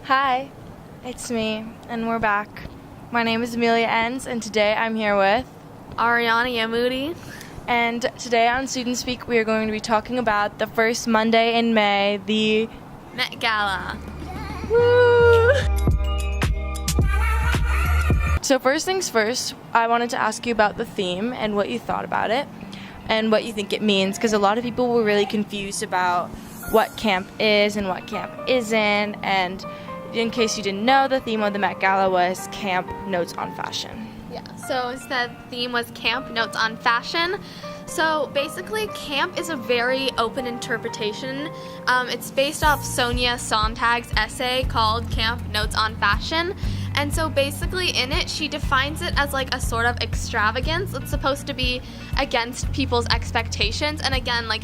Hi, it's me, and we're back. My name is Amelia Enns, and today I'm here with Ariana Yamudi. And today on Student Speak, we are going to be talking about the first Monday in May, the Met Gala. Woo! So first things first, I wanted to ask you about the theme and what you thought about it and what you think it means, because a lot of people were really confused about what camp is and what camp isn't, and in case you didn't know, the theme of the Met Gala was Camp Notes on Fashion. Yeah, so instead the theme was Camp Notes on Fashion. So basically, camp is a very open interpretation. It's based off Sonia Sontag's essay called Camp Notes on Fashion. And so basically in it, she defines it as like a sort of extravagance. It's supposed to be against people's expectations. And again, like,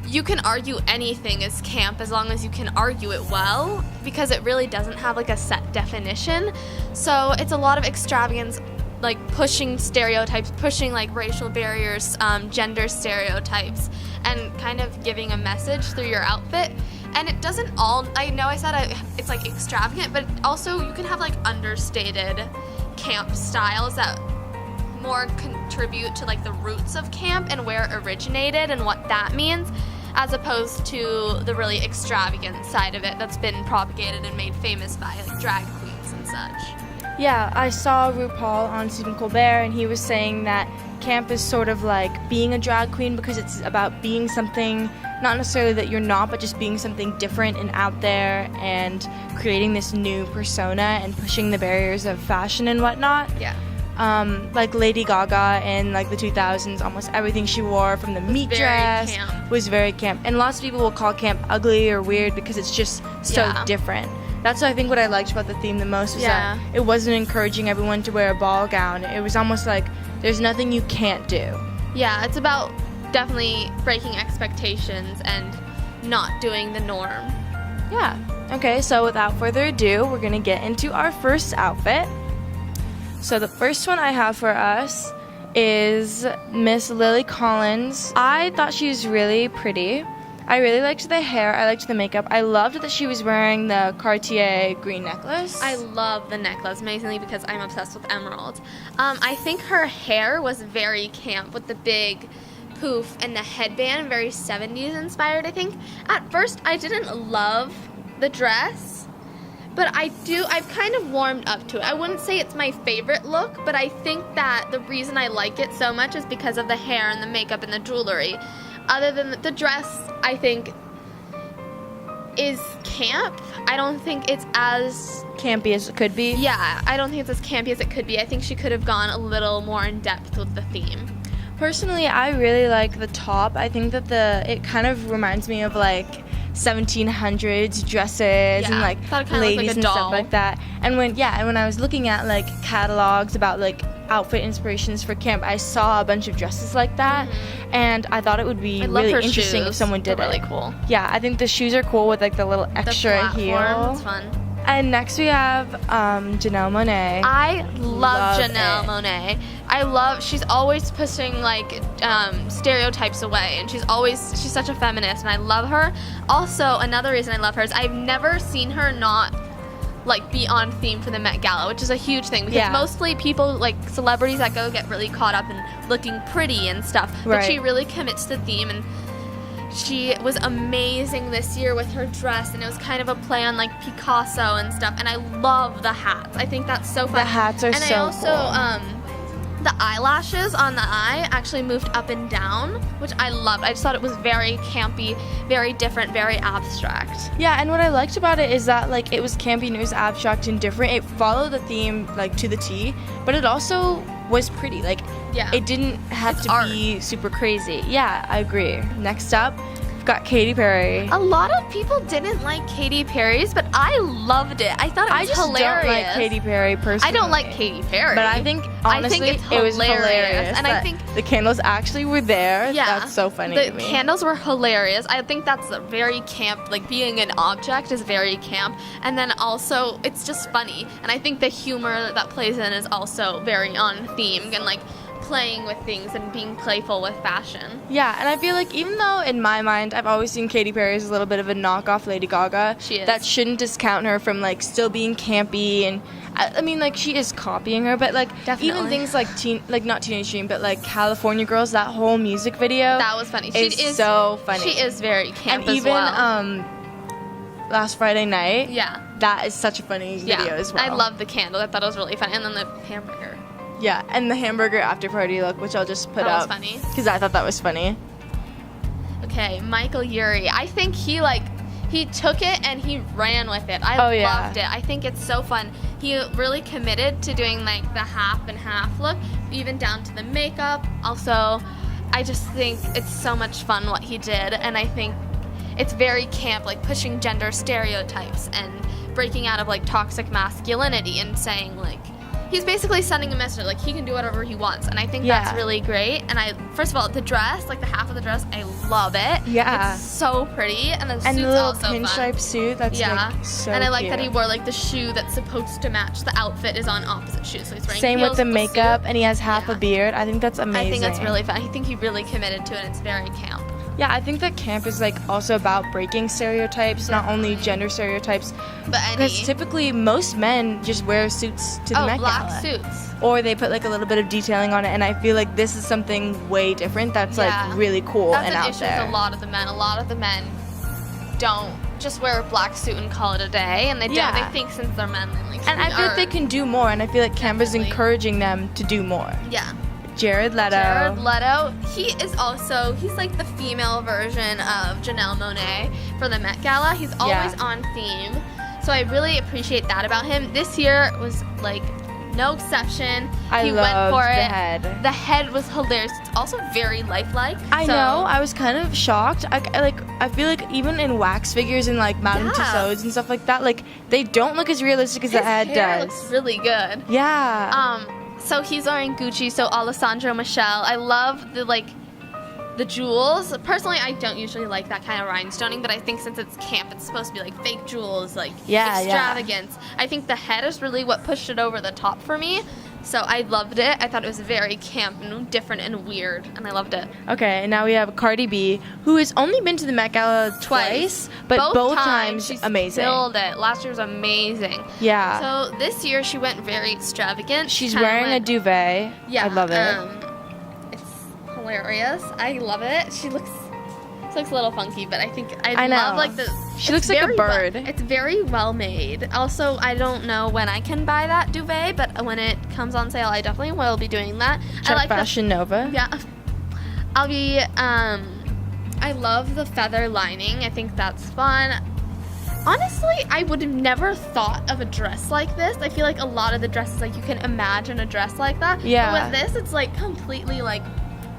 you can argue anything as camp as long as you can argue it well, because it really doesn't have like a set definition. So it's a lot of extravagance, like pushing stereotypes, pushing like racial barriers, gender stereotypes, and kind of giving a message through your outfit. And it doesn't all, I know I said it's like extravagant, but also you can have like understated camp styles that more contribute to like the roots of camp and where it originated and what that means, as opposed to the really extravagant side of it that's been propagated and made famous by like drag queens and such. Yeah, I saw RuPaul on Stephen Colbert, and he was saying that camp is sort of like being a drag queen because it's about being something, not necessarily that you're not, but just being something different and out there and creating this new persona and pushing the barriers of fashion and whatnot. Yeah. Like Lady Gaga in like the 2000s, almost everything she wore from the meat dress was very camp. And lots of people will call camp ugly or weird because it's just so different. That's I think what I liked about the theme the most was that it wasn't encouraging everyone to wear a ball gown. It was almost like there's nothing you can't do. Yeah, it's about definitely breaking expectations and not doing the norm. Yeah. Okay, so without further ado, we're going to get into our first outfit. So the first one I have for us is Miss Lily Collins. I thought she was really pretty. I really liked the hair. I liked the makeup. I loved that she was wearing the Cartier green necklace. I love the necklace, mainly because I'm obsessed with emeralds. I think her hair was very camp with the big poof and the headband, very 70s inspired, I think. At first, I didn't love the dress, but I've kind of warmed up to it. I wouldn't say it's my favorite look, but I think that the reason I like it so much is because of the hair and the makeup and the jewelry. Other than the dress, I think, is camp. I don't think it's as campy as it could be. Yeah, I don't think it's as campy as it could be. I think she could have gone a little more in depth with the theme. Personally, I really like the top. I think that it kind of reminds me of like 1700s dresses and like ladies like and stuff like that. And when I was looking at like catalogs about like outfit inspirations for camp, I saw a bunch of dresses like that, and I thought it would be really interesting if someone did it. Really cool. Yeah, I think the shoes are cool with like the little extra heel. It's fun. And next we have Janelle Monáe. I love Janelle Monáe. She's always pushing like stereotypes away, and she's such a feminist, and I love her. Also, another reason I love her is I've never seen her not like be on theme for the Met Gala, which is a huge thing, because mostly people, like celebrities that go, get really caught up in looking pretty and stuff, but she really commits to theme, and she was amazing this year with her dress, and it was kind of a play on like Picasso and stuff, and I love the hats. I think that's so fun. The hats are so cool. And I also the eyelashes on the eye actually moved up and down, which I loved. I just thought it was very campy, very different, very abstract. Yeah, and what I liked about it is that like it was campy and it was abstract and different. It followed the theme like to the T, but it also was pretty. Like it didn't have to be super crazy. Yeah, I agree. Next up, we've got Katy Perry. A lot of people didn't like Katy Perry's, but I loved it. I thought it was hilarious. I don't like Katy Perry personally. I don't like Katy Perry. But I think, honestly, it was hilarious. And I think the candles actually were there. Yeah. That's so funny to me. The candles were hilarious. I think that's very camp. Like, being an object is very camp. And then also, it's just funny. And I think the humor that plays in is also very on theme. And, like, playing with things and being playful with fashion. Yeah, and I feel like even though in my mind I've always seen Katy Perry as a little bit of a knockoff Lady Gaga, she is. That shouldn't discount her from like still being campy, and I mean like she is copying her, but like Definitely. even things like not Teenage Dream, but like California Girls, that whole music video. That was funny. She is so funny. She is very camp and as even well. Last Friday Night. Yeah. That is such a funny video as well. I love the candle. I thought it was really fun. And then the hamburger. Yeah, and the hamburger after party look, which I'll just put up. That was funny. Because I thought that was funny. Okay, Michael Urie. I think he took it and he ran with it. I loved it. I think it's so fun. He really committed to doing like the half and half look, even down to the makeup. Also, I just think it's so much fun what he did, and I think it's very camp, like pushing gender stereotypes and breaking out of like toxic masculinity and saying like he's basically sending a message like he can do whatever he wants, and I think that's really great. And first of all, the dress, like the half of the dress, I love it. Yeah, it's so pretty, and the and suit's the little also pinstripe fun. suit. That's like so and I like cute. that he wore like the shoe that's supposed to match the outfit is on opposite shoes. So he's wearing same heels with the makeup, suit. and he has half a beard. I think that's amazing. I think that's really fun. I think he really committed to it. And it's very camp. Yeah, I think that camp is like also about breaking stereotypes, not only gender stereotypes, but because typically most men just wear suits to the Met black Gala. suits, or they put like a little bit of detailing on it, and I feel like this is something way different that's like really cool and out there. That's an issue with a lot of the men. A lot of the men don't just wear a black suit and call it a day, and they don't. They think since they're men, then like. And I feel like they can do more, and I feel like camp is encouraging them to do more. Yeah. Jared Leto, he's like the female version of Janelle Monáe for the Met Gala. He's always on theme, so I really appreciate that about him. This year was like no exception. He went for it. The head was hilarious. It's also very lifelike. I know. I was kind of shocked. I feel like even in wax figures and like Madame Tussauds and stuff like that, like they don't look as realistic as the head does. Looks really good. Yeah. So he's wearing Gucci, so Alessandro Michele. I love the jewels. Personally, I don't usually like that kind of rhinestoning, but I think since it's camp, it's supposed to be like fake jewels, like extravagance. I think the head is really what pushed it over the top for me. So I loved it. I thought it was very camp and different and weird, and I loved it. Okay, and now we have Cardi B, who has only been to the Met Gala twice, but both times she's amazing. Killed it. Last year was amazing. Yeah. So this year she went very extravagant. She's wearing a duvet. Yeah. I love it. It's hilarious. I love it. She looks a little funky, but I think I know. love like she looks like a bird. It's very well made. Also, I don't know when I can buy that duvet, but when it comes on sale, I definitely will be doing that. Check I like Fashion Nova. Yeah. I'll be I love the feather lining. I think that's fun. Honestly, I would have never thought of a dress like this. I feel like a lot of the dresses, like you can imagine a dress like that. Yeah. But with this, it's like completely like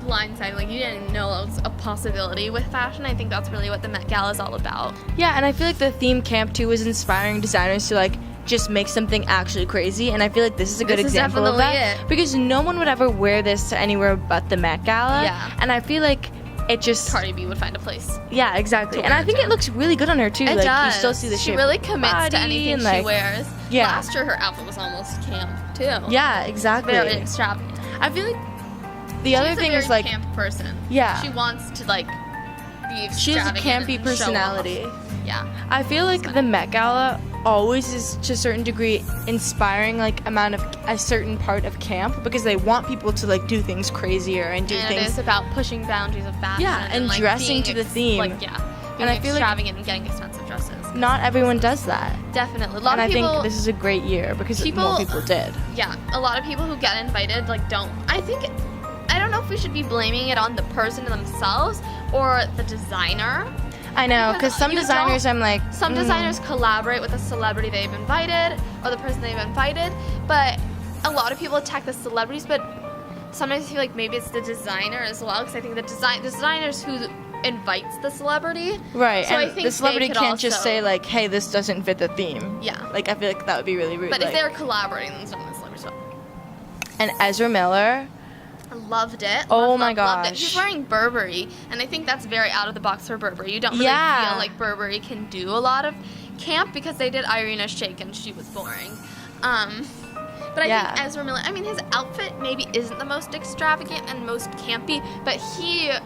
blindsided. Like you didn't know it was a possibility with fashion. I think that's really what the Met Gala is all about. Yeah, and I feel like the theme camp too was inspiring designers to like just make something actually crazy, and I feel like this is a good example of that. Because no one would ever wear this to anywhere but the Met Gala. Yeah. And I feel like it just Cardi B would find a place. Yeah, exactly. And I think it looks really good on her too. It like does. You still see the shape. She really commits to anything and, like, she wears. Yeah. Last year her outfit was almost camp too. Yeah, exactly. Very extravagant. I feel like the other thing is like camp person. Yeah. She wants to like be extravagant. She has a campy and personality. Yeah. I feel like the Met Gala always is to a certain degree inspiring like a certain part of camp, because they want people to like do things crazier and do things. It is about pushing boundaries of fashion. Yeah, and like, dressing to the theme. Being and I feel extravagant and getting expensive dresses. Not everyone does that. Definitely. I think this is a great year because more people did. Yeah, a lot of people who get invited like don't. I don't know if we should be blaming it on the person themselves or the designer. I know, because some designers, I'm like... Some designers collaborate with a celebrity they've invited or the person they've invited, but a lot of people attack the celebrities, but sometimes I feel like maybe it's the designer as well, because I think the designer's who invites the celebrity. Right, so and I think the celebrity can't just say, like, hey, this doesn't fit the theme. Yeah. Like, I feel like that would be really rude. But if they were collaborating, then it's not the celebrity's fault. And Ezra Miller... Loved it. Oh my gosh. Loved it. He's wearing Burberry, and I think that's very out of the box for Burberry. You don't really feel like Burberry can do a lot of camp because they did Irina Shayk and she was boring. But I think Ezra Miller, I mean, his outfit maybe isn't the most extravagant and most campy, but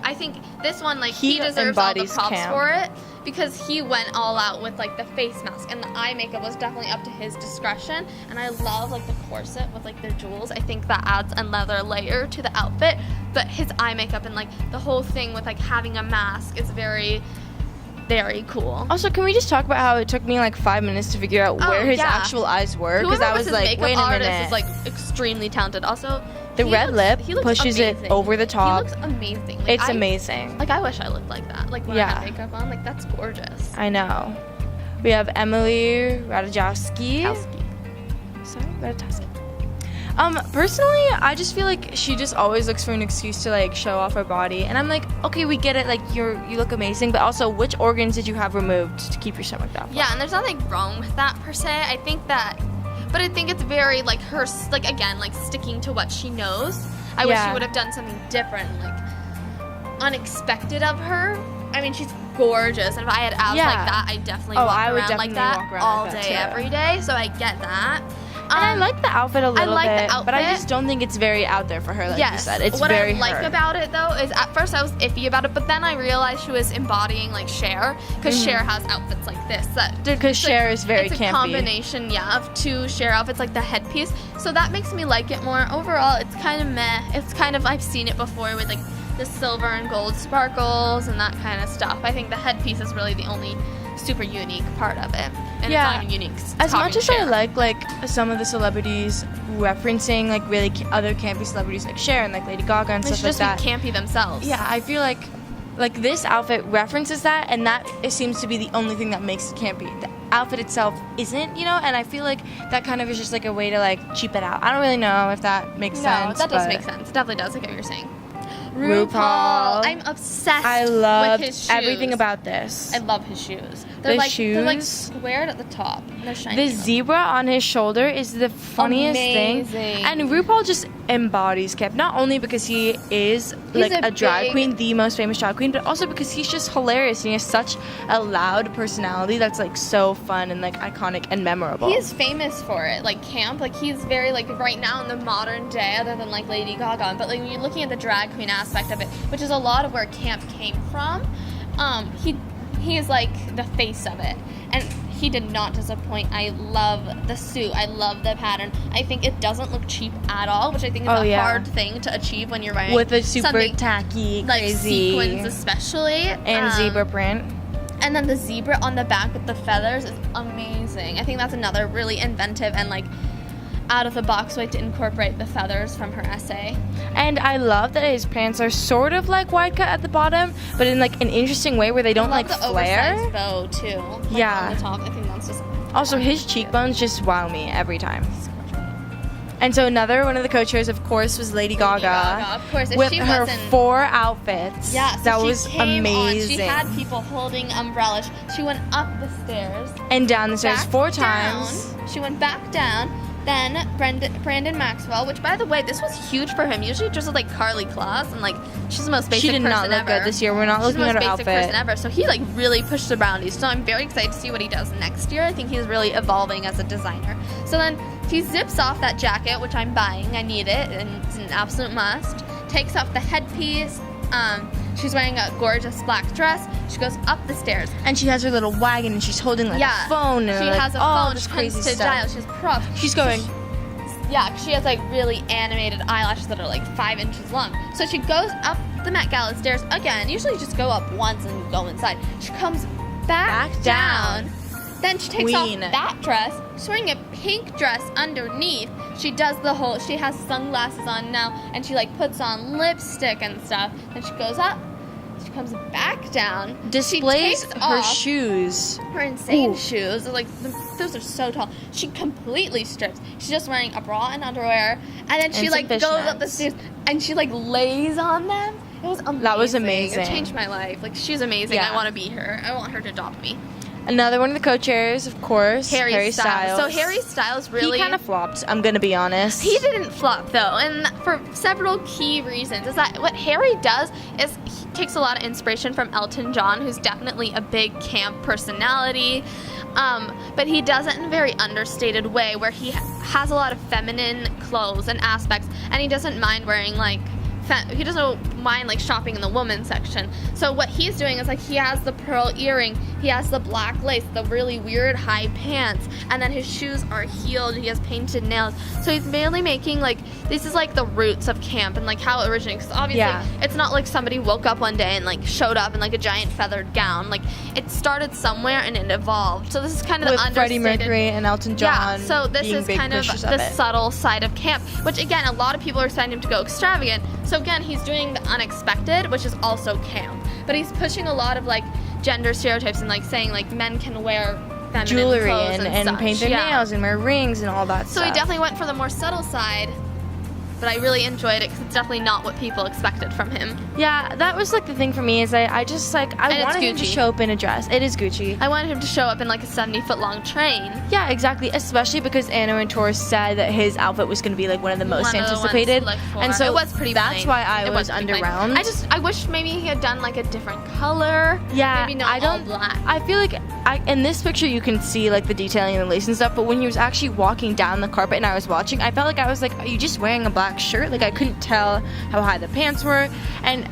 I think this one, like, he deserves all the props for it, because he went all out with, like, the face mask, and the eye makeup was definitely up to his discretion. And I love, like, the corset with, like, the jewels. I think that adds another layer to the outfit. But his eye makeup and, like, the whole thing with, like, having a mask is very, very cool. Also, can we just talk about how it took me like 5 minutes to figure out where his actual eyes were? Because I was like, wait a minute. Artist is, like, extremely talented. Also, the red lip pushes it over the top. He looks amazing. Like, it's amazing. Like, I wish I looked like that. Like, when I have makeup on, like, that's gorgeous. I know. We have Emily Ratajkowski. Personally, I just feel like she just always looks for an excuse to, like, show off her body. And I'm like, okay, we get it. Like, you look amazing. But also, which organs did you have removed to keep your stomach that flat? Yeah, and there's nothing wrong with that, per se. I think it's very, like, her, like, again, like, sticking to what she knows. I wish she would have done something different, like, unexpected of her. I mean, she's gorgeous, and if I had abs like that, I definitely walk around like that all day, every day, so I get that. And I like the outfit a little bit, but I just don't think it's very out there for her, like you said. It's very What I like about it, though, is at first I was iffy about it, but then I realized she was embodying, like, Cher, because Cher has outfits like this. Because Cher is very campy. It's a combination, of two Cher outfits, like the headpiece, so that makes me like it more. Overall, it's kind of meh. It's kind of, I've seen it before with, like, the silver and gold sparkles and that kind of stuff. I think the headpiece is really the only super unique part of it. And it's not even unique. As much as I like some of the celebrities referencing, like, really other campy celebrities like Cher and, like, Lady Gaga and stuff like that. They should just be campy themselves. Yeah, I feel like this outfit references that, and that it seems to be the only thing that makes it campy. The outfit itself isn't, and I feel like that kind of is just, like, a way to, like, cheap it out. I don't really know if that makes sense. No, that does make sense. It definitely does. I get what you're saying. RuPaul. I'm obsessed with his shoes. Everything about this. I love his shoes. They're like squared at the top. They're shiny. The zebra on his shoulder is the funniest thing. And RuPaul just embodies camp, not only because he is like a drag queen, the most famous drag queen, but also because he's just hilarious and he has such a loud personality that's, like, so fun and, like, iconic and memorable. He is famous for it, like, camp. Like, he's very, like, right now in the modern day, other than, like, Lady Gaga, but, like, when you're looking at the drag queen aspect of it, which is a lot of where camp came from, he is, like, the face of it, and he did not disappoint. I love the suit. I love the pattern. I think it doesn't look cheap at all, which I think is a hard thing to achieve when you're wearing with a super tacky, like crazy sequins, especially, and zebra print. And then the zebra on the back with the feathers is amazing. I think that's another really inventive and, like, out of the box way to incorporate the feathers from her essay. And I love that his pants are sort of like wide cut at the bottom, but in, like, an interesting way where they don't, like, flare. Oversized bow too. Like, on the top. I think that's just also his cheekbones just wow me every time. And so another one of the co-chairs, of course, was Lady Gaga. Of course, with her 4 outfits. Yeah, so that was amazing. She had people holding umbrellas. She went up the stairs and down the stairs 4 times. She went back down. Then Brandon Maxwell, which, by the way, this was huge for him. Usually dresses like Carly Claus, and, like, she's the most basic person ever. She did not look good this year. We're not looking at her outfit. She's the most basic person ever. So he, like, really pushed the boundaries. So I'm very excited to see what he does next year. I think he's really evolving as a designer. So then he zips off that jacket, which I'm buying. I need it, and it's an absolute must. Takes off the headpiece. She's wearing a gorgeous black dress. She goes up the stairs. And she has her little wagon, and she's holding, like, a phone. And, she like, has a phone. This crazy stuff. Dial. She has props. She's going... she has, like, really animated eyelashes that are, like, 5 inches long. So she goes up the Met Gala stairs again. Usually you just go up once and you go inside. She comes back down. Then she takes off that dress. She's wearing a pink dress underneath. She does she has sunglasses on now, and she, like, puts on lipstick and stuff. Then she goes up. She comes back down. Displays her shoes. Her insane shoes. Like, those are so tall. She completely strips. She's just wearing a bra and underwear. And then she, like, goes up the stairs and she, like, lays on them. It was amazing. That was amazing. It changed my life. Like, she's amazing. Yeah. I want to be her. I want her to adopt me. Another one of the co-chairs, of course, Harry Styles. So Harry Styles really... He kind of flopped, I'm going to be honest. He didn't flop, though, and for several key reasons. Is that what Harry does is he takes a lot of inspiration from Elton John, who's definitely a big camp personality. But he does it in a very understated way where he has a lot of feminine clothes and aspects, and he doesn't mind wearing like he doesn't mind like shopping in the women's section. So what he's doing is like he has the pearl earring, he has the black lace, the really weird high pants, and then his shoes are heeled, he has painted nails. So he's mainly making like, this is like the roots of camp and like how it originated, because obviously it's not like somebody woke up one day and like showed up in like a giant feathered gown. Like it started somewhere and it evolved. So this is kind of with the understated, Freddie Mercury and Elton John. Yeah, so this is kind of the subtle side of camp, which again, a lot of people are expecting him to go extravagant. So again, he's doing the unexpected, which is also camp. But he's pushing a lot of like gender stereotypes and like saying like men can wear feminine jewelry clothes and paint their nails and wear rings and all that stuff. So he definitely went for the more subtle side. But I really enjoyed it because it's definitely not what people expected from him. Yeah, that was like the thing for me is I just like I wanted him to show up in a dress. It is Gucci. I wanted him to show up in like a 70-foot long train. Yeah, exactly. Especially because Anna Wintour said that his outfit was going to be like one of the most anticipated, and so it was pretty. That's plain. why I was underwhelmed. I wish maybe he had done like a different color. Yeah, maybe not all black. I feel like in this picture you can see like the detailing and the lace and stuff, but when he was actually walking down the carpet and I was watching, I felt like I was like, are you just wearing a black shirt? Like I couldn't tell how high the pants were. And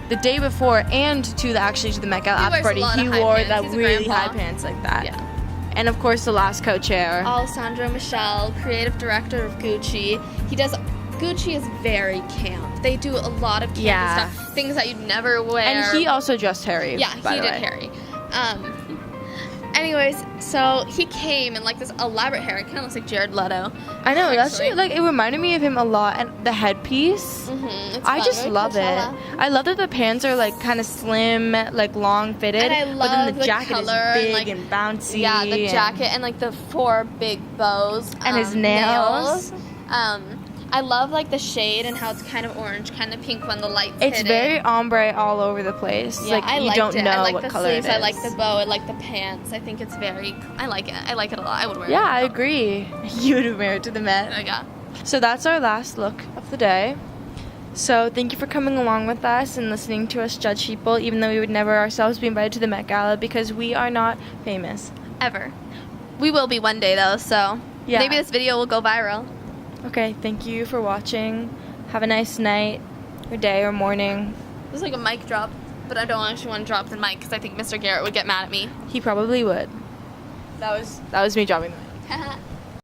the day before and to the Met Gala after party, he wore that really high pants like that. Yeah. And of course the last co-chair, Alessandro Michele, creative director of Gucci. Gucci is very camp. They do a lot of camp stuff, things that you'd never wear. And he also dressed Harry. Yeah, he did Harry. Anyways, so he came in like this elaborate hair. It kind of looks like Jared Leto. I know, that's like it reminded me of him a lot, and the headpiece. I just love it. I love that the pants are like kind of slim, like long fitted, and I love but then the jacket color is big and, like, and bouncy. Yeah, the jacket and like the 4 big bows and his nails. I love like the shade and how it's kind of orange, kind of pink when the lights hit it. It's very ombre all over the place. Yeah, like you don't know I like what the color sleeves, it is. I like the bow, I like the pants. I think it's very, I like it. I like it a lot. I would wear it. Yeah, I agree. You would wear it to the Met. Yeah. So that's our last look of the day. So thank you for coming along with us and listening to us judge people, even though we would never ourselves be invited to the Met Gala because we are not famous. Ever. We will be one day though, so maybe this video will go viral. Okay, thank you for watching. Have a nice night, or day, or morning. This is like a mic drop, but I don't actually want to drop the mic because I think Mr. Garrett would get mad at me. He probably would. That was me dropping the mic.